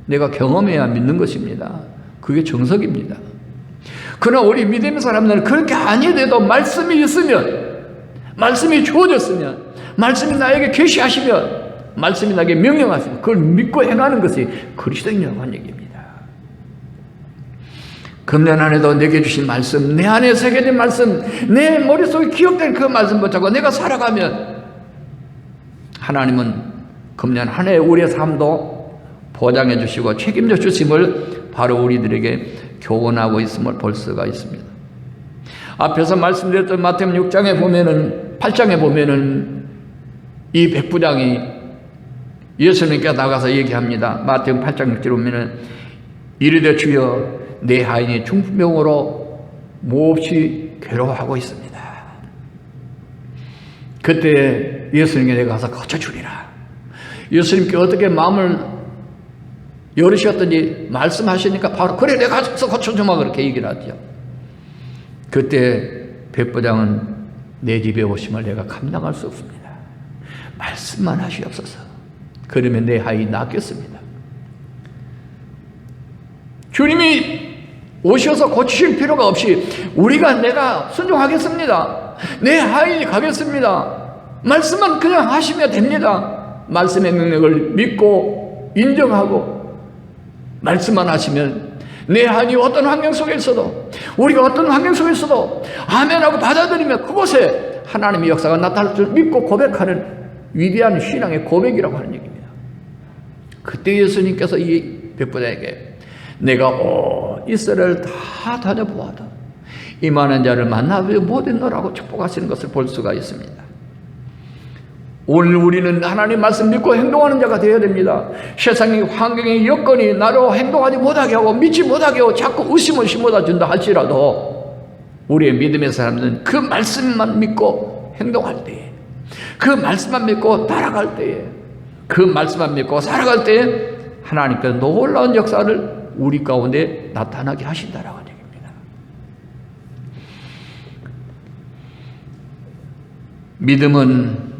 내가 경험해야 믿는 것입니다. 그게 정석입니다. 그러나 우리 믿음의 사람들은 그렇게 아니돼도 말씀이 있으면 말씀이 주어졌으면 말씀이 나에게 계시하시면 말씀이 나에게 명령하시면 그걸 믿고 행하는 것이 그리스도인이라고 하는 얘기입니다. 금년 안에도 내게 주신 말씀, 내 안에 새겨진 말씀, 내 머릿속에 기억된 그 말씀 붙잡고 내가 살아가면 하나님은 금년 한 해 우리의 삶도 보장해 주시고 책임져 주심을 바로 우리들에게 교훈하고 있음을 볼 수가 있습니다. 앞에서 말씀드렸던 마태복음 8장에 보면은 이 백부장이 예수님께 나가서 얘기합니다. 마태복음 8장 6절에 보면은 이르되 주여 내 하인이 중풍병으로 몹시 괴로워하고 있습니다. 그때 예수님께 내가 가서 고쳐주리라. 예수님께 어떻게 마음을 열으셨더니 말씀하시니까 바로 그래 내가 가서 고쳐주마 그렇게 얘기를 하죠. 그때 백부장은 내 집에 오심을 내가 감당할 수 없습니다. 말씀만 하시옵소서. 그러면 내 하인이 낫겠습니다. 주님이 오셔서 고치실 필요가 없이 내가 순종하겠습니다. 내 하인이 가겠습니다. 말씀만 그냥 하시면 됩니다. 말씀의 능력을 믿고 인정하고 말씀만 하시면 내 하인이 어떤 환경 속에 있어도 우리가 어떤 환경 속에 있어도 아멘하고 받아들이면 그곳에 하나님의 역사가 나타날 줄 믿고 고백하는 위대한 신앙의 고백이라고 하는 얘기입니다. 그때 예수님께서 이 백부장에게 내가 이스라엘을 다 다녀보아도 이만한 자를 만나보지 못했노라고 축복하시는 것을 볼 수가 있습니다. 오늘 우리는 하나님 말씀 믿고 행동하는 자가 되어야 됩니다. 세상의 환경의 여건이 나로 행동하지 못하게 하고 믿지 못하게 하고 자꾸 의심을 심어다 준다 할지라도 우리의 믿음의 사람들은 그 말씀만 믿고 행동할 때에 그 말씀만 믿고 따라갈 때에 그 말씀만 믿고 살아갈 때에 하나님께서 놀라운 역사를 우리 가운데 나타나게 하신다라고 하는 얘기입니다. 믿음은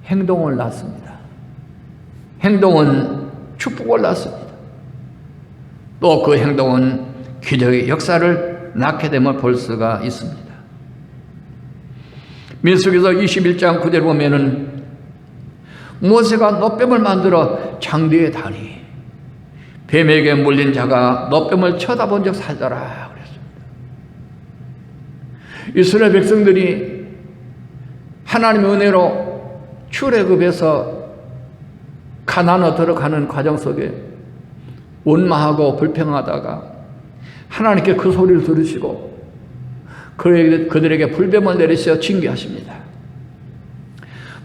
행동을 낳습니다. 행동은 축복을 낳습니다. 또 그 행동은 기적의 역사를 낳게 됨을 볼 수가 있습니다. 민수기서 21장 9절 보면은 모세가 놋뱀을 만들어 장대에 다니 뱀에게 물린 자가 놋뱀을 쳐다본 적 살더라 그랬습니다. 이스라엘 백성들이 하나님의 은혜로 출애굽에서 가나안으로 들어가는 과정 속에 원망하고 불평하다가 하나님께 그 소리를 들으시고 그들에게 불뱀을 내리셔 징계하십니다.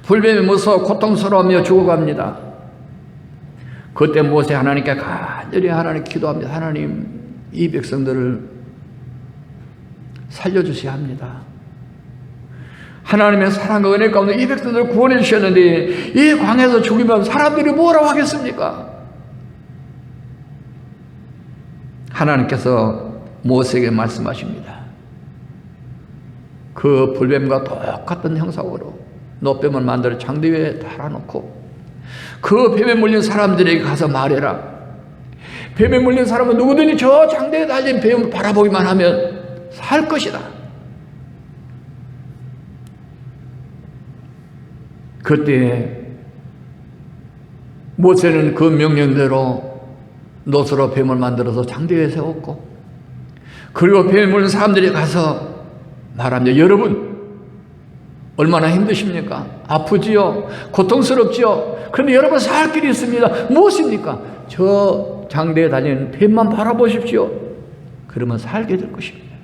불뱀이 무서워 고통스러우며 죽어갑니다. 그때 모세 하나님께 간절히 하나님 기도합니다. 하나님 이 백성들을 살려주셔야 합니다. 하나님의 사랑과 은혜 가운데 이 백성들을 구원해 주셨는데 이 광야에서 죽으면 사람들이 뭐라고 하겠습니까? 하나님께서 모세에게 말씀하십니다. 그 불뱀과 똑같은 형상으로 놋뱀을 만들어 장대 위에 달아놓고 그 뱀에 물린 사람들에게 가서 말해라. 뱀에 물린 사람은 누구든지 저 장대에 달린 뱀을 바라보기만 하면 살 것이다. 그때 모세는 그 명령대로 놋으로 뱀을 만들어서 장대 위에 세웠고 그리고 뱀에 물린 사람들이 가서 말합니다. 여러분 얼마나 힘드십니까? 아프지요? 고통스럽지요? 그런데 여러분 살 길이 있습니다. 무엇입니까? 저 장대에 달린 뱀만 바라보십시오. 그러면 살게 될 것입니다.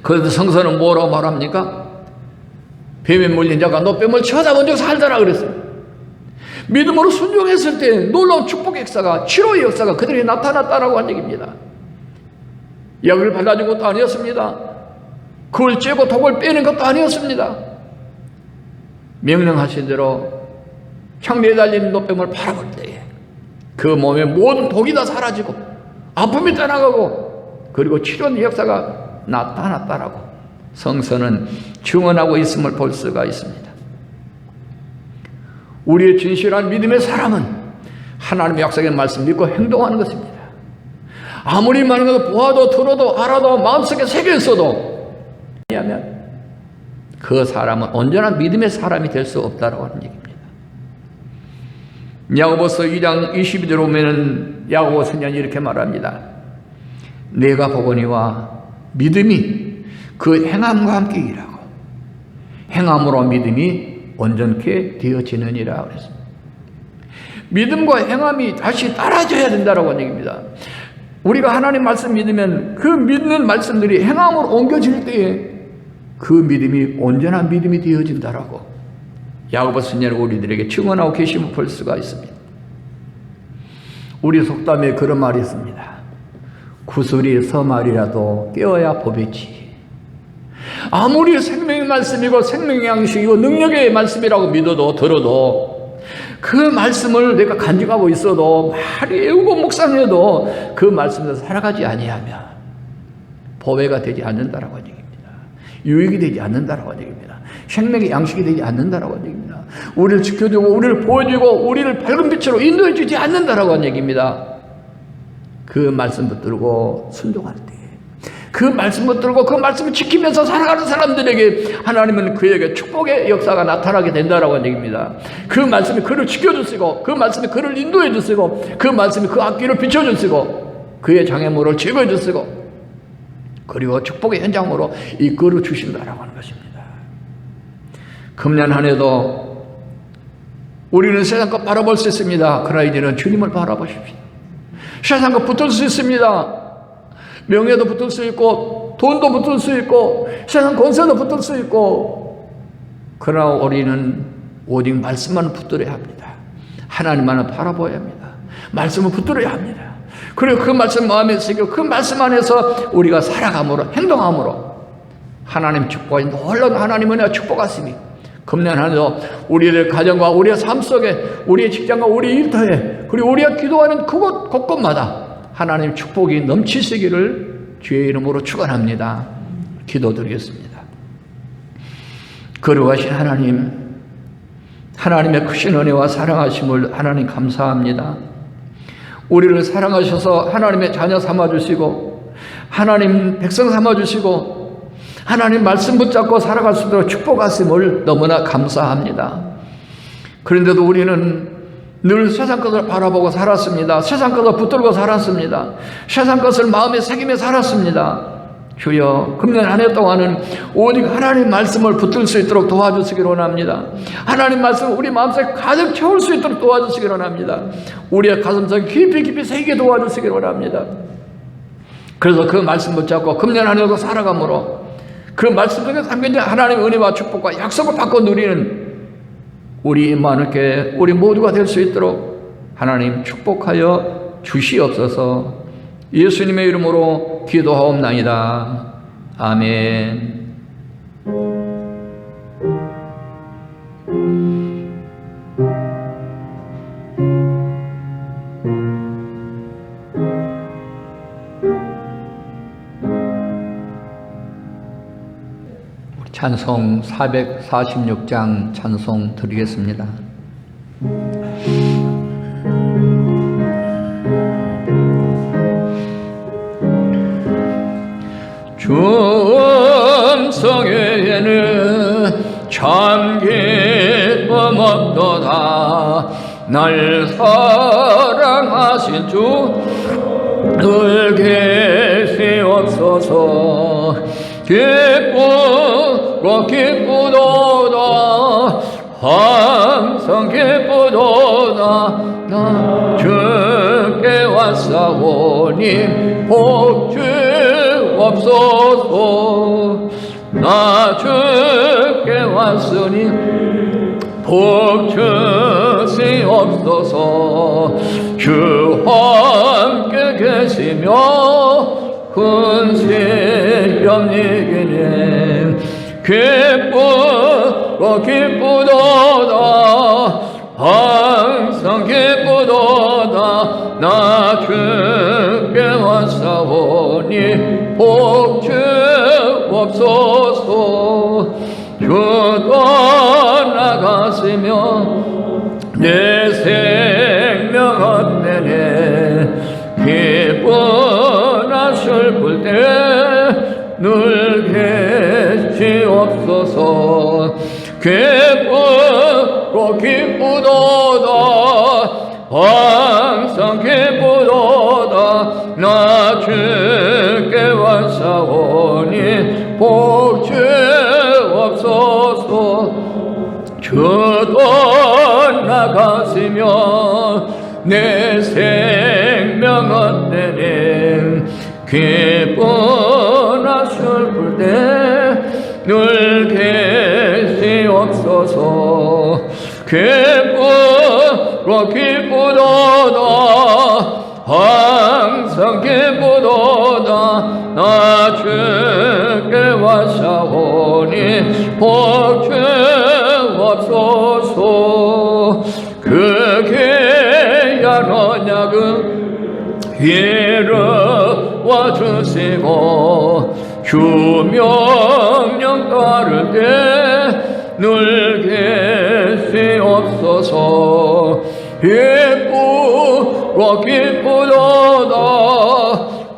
그래서 성서는 뭐라고 말합니까? 뱀에 물린 자가 놋뱀을 쳐다본 적 살더라 그랬어요. 믿음으로 순종했을 때 놀라운 축복의 역사가 치료의 역사가 그들에게 나타났다라고 한 얘기입니다. 약을 발라준 것도 아니었습니다. 그걸 째고 독을 빼는 것도 아니었습니다. 명령하신 대로 창대에 달린 놋뱀을 바라볼 때에 그 몸의 모든 독이 다 사라지고 아픔이 떠나가고 그리고 치료의 역사가 나타났다라고 성서는 증언하고 있음을 볼 수가 있습니다. 우리의 진실한 믿음의 사람은 하나님의 약속의 말씀 믿고 행동하는 것입니다. 아무리 많은 것을 보아도 들어도 알아도 마음속에 새겨 있어도 하면 그 사람은 온전한 믿음의 사람이 될 수 없다라고 하는 얘기입니다. 야고보서 2장 22절 보면은 야고보 선생이 이렇게 말합니다. 내가 보거니와 믿음이 그 행함과 함께 일하고 행함으로 믿음이 온전케 되어지느니라 그랬습니다. 믿음과 행함이 다시 따라져야 된다라고 하는 얘기입니다. 우리가 하나님 말씀 믿으면 그 믿는 말씀들이 행함으로 옮겨질 때에 그 믿음이 온전한 믿음이 되어진다라고 야고보 선생님은 우리들에게 증언하고 계시면 볼 수가 있습니다. 우리 속담에 그런 말이 있습니다. 구슬이 서말이라도 깨어야 법이지. 아무리 생명의 말씀이고 생명의 양식이고 능력의 말씀이라고 믿어도 들어도 그 말씀을 내가 간직하고 있어도 말이 외우고 묵상해도 그 말씀에서 살아가지 아니하면 보배가 되지 않는다라고 하는 얘기입니다. 유익이 되지 않는다라고 하는 얘기입니다. 생명의 양식이 되지 않는다라고 하는 얘기입니다. 우리를 지켜주고 우리를 보여주고 우리를 밝은 빛으로 인도해 주지 않는다라고 하는 얘기입니다. 그 말씀 붙들고 순종할 때 그 말씀 붙들고 그 말씀을 지키면서 살아가는 사람들에게 하나님은 그에게 축복의 역사가 나타나게 된다라고 하는 얘기입니다. 그 말씀이 그를 지켜주시고 그 말씀이 그를 인도해 주시고 그 말씀이 그 앞길을 비춰주시고 그의 장애물을 제거해 주시고 그리고 축복의 현장으로 이끌어 주신다라고 하는 것입니다. 금년 한 해도 우리는 세상 것 바라볼 수 있습니다. 그러나 이제는 주님을 바라보십시오. 세상 것 붙을 수 있습니다. 명예도 붙을 수 있고 돈도 붙을 수 있고 세상 권세도 붙을 수 있고 그러나 우리는 오직 말씀만 붙들어야 합니다. 하나님만을 바라보아야 합니다. 말씀을 붙들어야 합니다. 그리고 그 말씀 마음에 새기고 그 말씀 안에서 우리가 살아감으로 행동함으로 하나님 축복이 놀라운 하나님의 은혜와 축복하심이 금년 한 해도 우리의 가정과 우리의 삶 속에 우리의 직장과 우리의 일터에 그리고 우리가 기도하는 그곳 곳곳마다 하나님 축복이 넘치시기를 주의 이름으로 축원합니다. 기도드리겠습니다. 거룩하신 하나님, 하나님의 크신 은혜와 사랑하심을 하나님 감사합니다. 우리를 사랑하셔서 하나님의 자녀 삼아주시고 하나님 백성 삼아주시고 하나님 말씀 붙잡고 살아갈 수 있도록 축복하심을 너무나 감사합니다. 그런데도 우리는 늘 세상 것을 바라보고 살았습니다. 세상 것을 붙들고 살았습니다. 세상 것을 마음에 새기며 살았습니다. 주여, 금년 한 해 동안은 오직 하나님 말씀을 붙들 수 있도록 도와주시기를 원합니다. 하나님 말씀을 우리 마음속에 가득 채울 수 있도록 도와주시기를 원합니다. 우리의 가슴속에 깊이 깊이 새기게 도와주시기를 원합니다. 그래서 그 말씀 붙잡고 금년 한 해도 살아감으로 그 말씀 속에 담겨있는 하나님의 은혜와 축복과 약속을 받고 누리는 우리 임마누엘께 우리 모두가 될 수 있도록 하나님 축복하여 주시옵소서. 예수님의 이름으로 기도하옵나이다. 아멘. 찬송 446장 찬송 드리겠습니다. 주 음성에는 참 기쁨 없도다. 날 사랑하신 주 늘 계시옵소서. 기쁘고 기쁘도다. 항상 기쁘도다. 나 주께 왔사오니 복 주옵소서. 나 주께 왔으니 복 주시옵소서. 주 함께 계시며 근심이 이기네. 기쁘고 기쁘도다. 항상 기쁘도다. 나 주께 왔사오니 복 주옵소서. 주 떠나가시며 내 생명 헛되네. 기쁘나 슬플 때 늘 계시옵소서. 기쁘고 기쁘도다. 항상 기쁘도다. 나 주 내 생명은 때는 기쁘나 슬플 때 늘 계시옵소서. 기쁘고 기쁘도다 항상 기쁘도다 나 주께 왔사오니 복 주옵소서. 그 귀한 언약은 이루어 주시고 주 명령 따를 때 늘 계시옵소서. 기쁘고 기쁘도다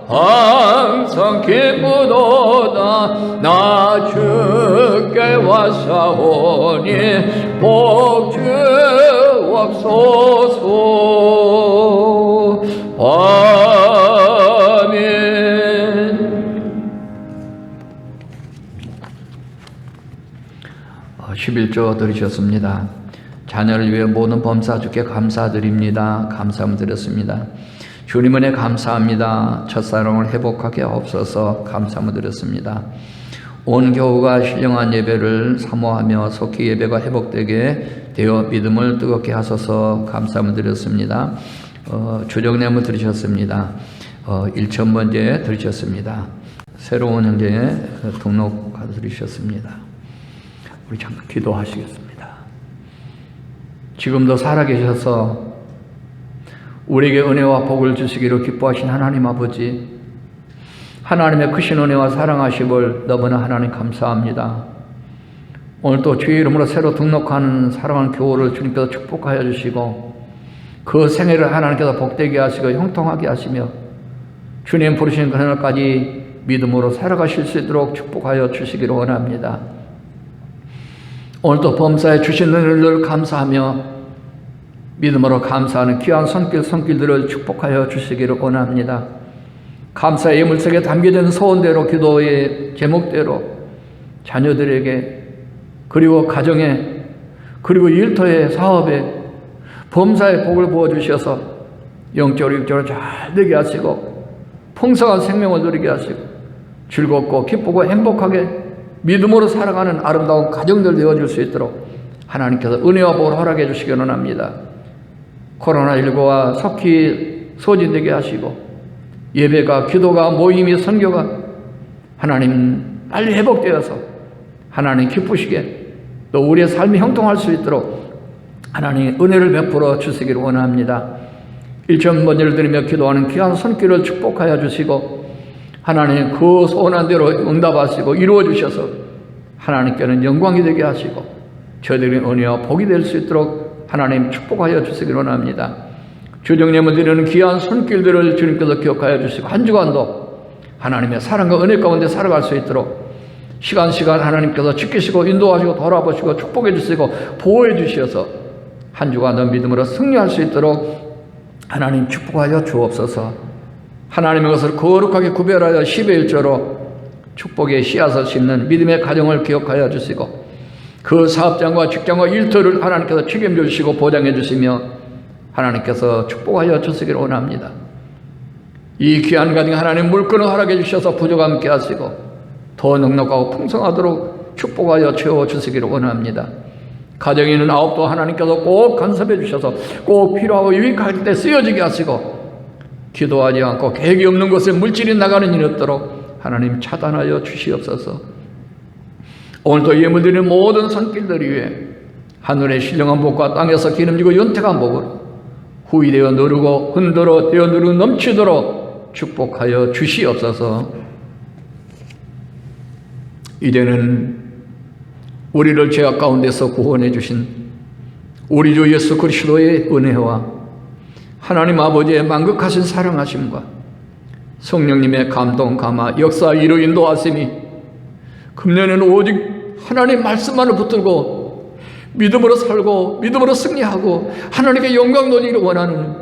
항상 기쁘도다 나 주께 왔사오니 복 주옵소서. 아멘. 11조 들으셨습니다. 자녀를 위해 모든 범사 주께 감사드립니다. 감사함 드렸습니다. 주님 은혜 감사합니다. 첫사랑을 회복하게 하옵소서. 감사함 드렸습니다. 온 교우가 신령한 예배를 사모하며 속히 예배가 회복되게 되어 믿음을 뜨겁게 하소서. 감사함 드렸습니다. 주정례물 들으셨습니다. 1,000번째 들으셨습니다. 새로운 형제에 등록 들으셨습니다. 우리 잠깐 기도하시겠습니다. 지금도 살아계셔서 우리에게 은혜와 복을 주시기로 기뻐하신 하나님 아버지, 하나님의 크신 은혜와 사랑하심을 너무나 하나님 감사합니다. 오늘 또 주의 이름으로 새로 등록하는 사랑하는 교우를 주님께서 축복하여 주시고 그 생애를 하나님께서 복되게 하시고 형통하게 하시며 주님 부르신 그날까지 믿음으로 살아가실 수 있도록 축복하여 주시기를 원합니다. 오늘도 범사에 주신 은혜를 감사하며 믿음으로 감사하는 귀한 손길들을 축복하여 주시기를 원합니다. 감사의 예물 속에 담겨진 소원대로 기도의 제목대로 자녀들에게 그리고 가정에 그리고 일터의 사업에 범사의 복을 부어주셔서 영적으로 육적으로 잘 되게 하시고 풍성한 생명을 누리게 하시고 즐겁고 기쁘고 행복하게 믿음으로 살아가는 아름다운 가정들 되어줄 수 있도록 하나님께서 은혜와 복을 허락해 주시기 원합니다. 코로나19와 속히 소진되게 하시고 예배가 기도가 모임이 선교가 하나님 빨리 회복되어서 하나님 기쁘시게 또 우리의 삶이 형통할 수 있도록 하나님 은혜를 베풀어 주시기를 원합니다. 1,000번째를 드리며 기도하는 귀한 손길을 축복하여 주시고 하나님 그 소원한 대로 응답하시고 이루어 주셔서 하나님께는 영광이 되게 하시고 저희들의 은혜와 복이 될 수 있도록 하나님 축복하여 주시기를 원합니다. 주정례물 드리는 귀한 손길들을 주님께서 기억하여 주시고 한 주간도 하나님의 사랑과 은혜 가운데 살아갈 수 있도록 시간 하나님께서 지키시고 인도하시고 돌아보시고 축복해 주시고 보호해 주셔서 한 주간도 믿음으로 승리할 수 있도록 하나님 축복하여 주옵소서. 하나님의 것을 거룩하게 구별하여 10의 1조로 축복의 씨앗을 심는 믿음의 가정을 기억하여 주시고 그 사업장과 직장과 일터를 하나님께서 책임져 주시고 보장해 주시며 하나님께서 축복하여 주시기를 원합니다. 이 귀한 가정 하나님 물건을 허락해 주셔서 부족함 함께 하시고 더 넉넉하고 풍성하도록 축복하여 채워 주시기를 원합니다. 가정에 있는 아홉도 하나님께서 꼭 간섭해 주셔서 꼭 필요하고 유익할 때 쓰여지게 하시고 기도하지 않고 계획이 없는 곳에 물질이 나가는 일이 없도록 하나님 차단하여 주시옵소서. 오늘도 예물 드리는 모든 손길들 위해 하늘의 신령한 복과 땅에서 기름지고 윤택한 복으로 후이되어 누르고 흔들어 되어 누르고 넘치도록 축복하여 주시옵소서. 이제는 우리를 죄악 가운데서 구원해 주신 우리 주 예수 그리스도의 은혜와 하나님 아버지의 만극하신 사랑하심과 성령님의 감동, 감화, 역사, 이루 인도하심이 금년에는 오직 하나님 말씀만을 붙들고 믿음으로 살고 믿음으로 승리하고 하나님께 영광 돌리기를 원하는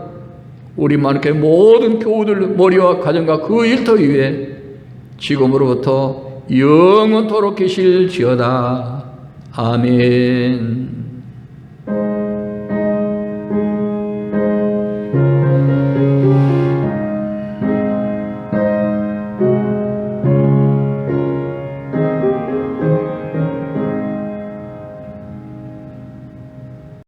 우리만큼의 모든 교우들 머리와 가정과 그 일터 위에 지금으로부터 영원토록 계실지어다. 아멘.